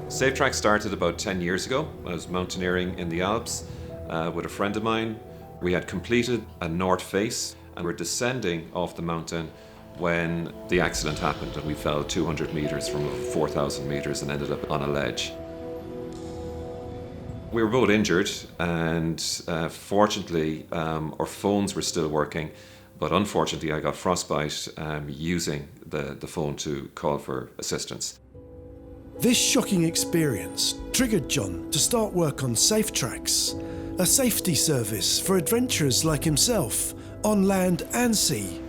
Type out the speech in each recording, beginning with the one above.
SafeTracks started about 10 years ago. I was mountaineering in the Alps with a friend of mine. We had completed a north face and were descending off the mountain when the accident happened, and we fell 200 meters from 4,000 meters and ended up on a ledge. We were both injured, and fortunately our phones were still working, but unfortunately I got frostbite using the phone to call for assistance. This shocking experience triggered John to start work on SafeTracks, a safety service for adventurers like himself on land and sea.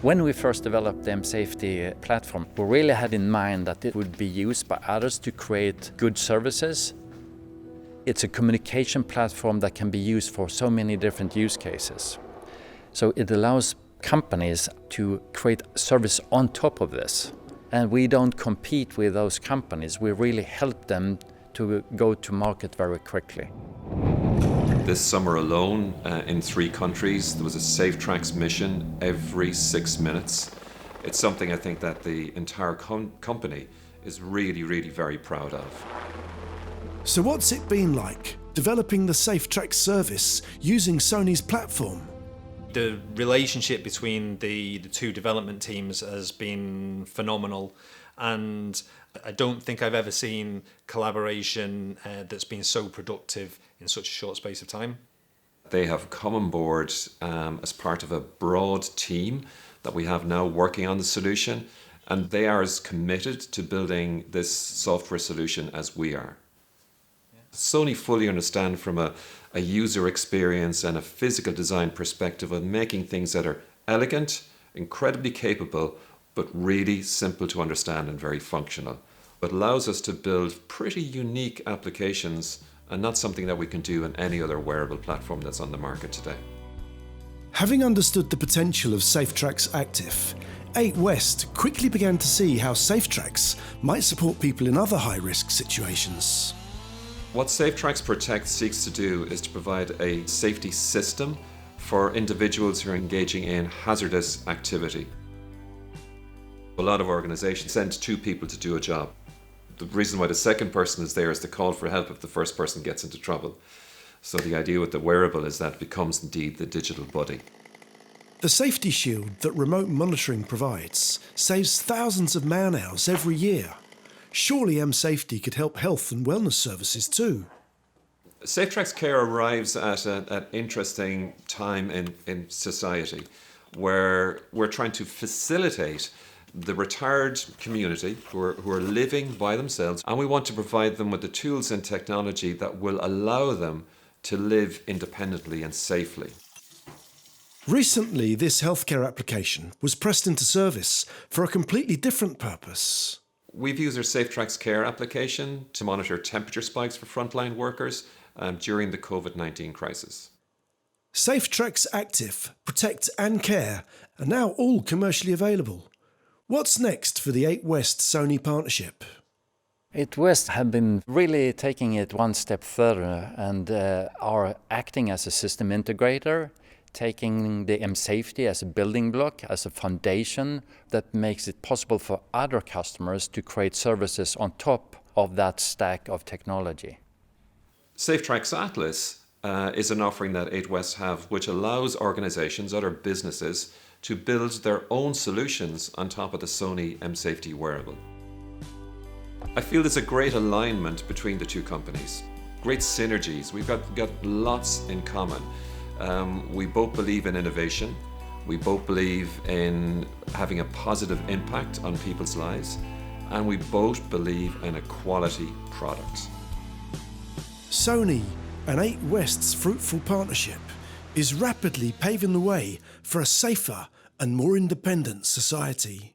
When we first developed the M-Safety platform, we really had in mind that it would be used by others to create good services. It's a communication platform that can be used for so many different use cases. So it allows companies to create service on top of this. And we don't compete with those companies. We really help them to go to market very quickly. This summer alone, in 3 countries, there was a SafeTracks mission every 6 minutes. It's something I think that the entire company is really, really very proud of. So what's it been like developing the SafeTracks service using Sony's platform? The relationship between the two development teams has been phenomenal, and I don't think I've ever seen collaboration that's been so productive in such a short space of time. They have come on board as part of a broad team that we have now working on the solution, and they are as committed to building this software solution as we are. Sony fully understand from a user experience and a physical design perspective of making things that are elegant, incredibly capable, but really simple to understand and very functional. It allows us to build pretty unique applications, and not something that we can do in any other wearable platform that's on the market today. Having understood the potential of SafeTracks Active, 8 West quickly began to see how SafeTracks might support people in other high-risk situations. What SafeTracks Protect seeks to do is to provide a safety system for individuals who are engaging in hazardous activity. A lot of organizations send 2 people to do a job. The reason why the second person is there is to call for help if the first person gets into trouble. So the idea with the wearable is that it becomes indeed the digital buddy. The safety shield that remote monitoring provides saves thousands of man-hours every year. Surely M-Safety could help health and wellness services too. SafeTracks Care arrives at an interesting time in society where we're trying to facilitate the retired community who are living by themselves, and we want to provide them with the tools and technology that will allow them to live independently and safely. Recently, this healthcare application was pressed into service for a completely different purpose. We've used our SafeTracks Care application to monitor temperature spikes for frontline workers during the COVID-19 crisis. SafeTracks Active, Protect and Care are now all commercially available. What's next for the 8 West Sony partnership? 8 West have been really taking it one step further and are acting as a system integrator, taking the M-Safety as a building block, as a foundation that makes it possible for other customers to create services on top of that stack of technology. SafeTracks Atlas is an offering that 8 West have, which allows organizations, other businesses, to build their own solutions on top of the Sony M-Safety wearable. I feel there's a great alignment between the 2 companies, great synergies. We've got lots in common. We both believe in innovation. We both believe in having a positive impact on people's lives. And we both believe in a quality product. Sony and 8 West's fruitful partnership is rapidly paving the way for a safer and more independent society.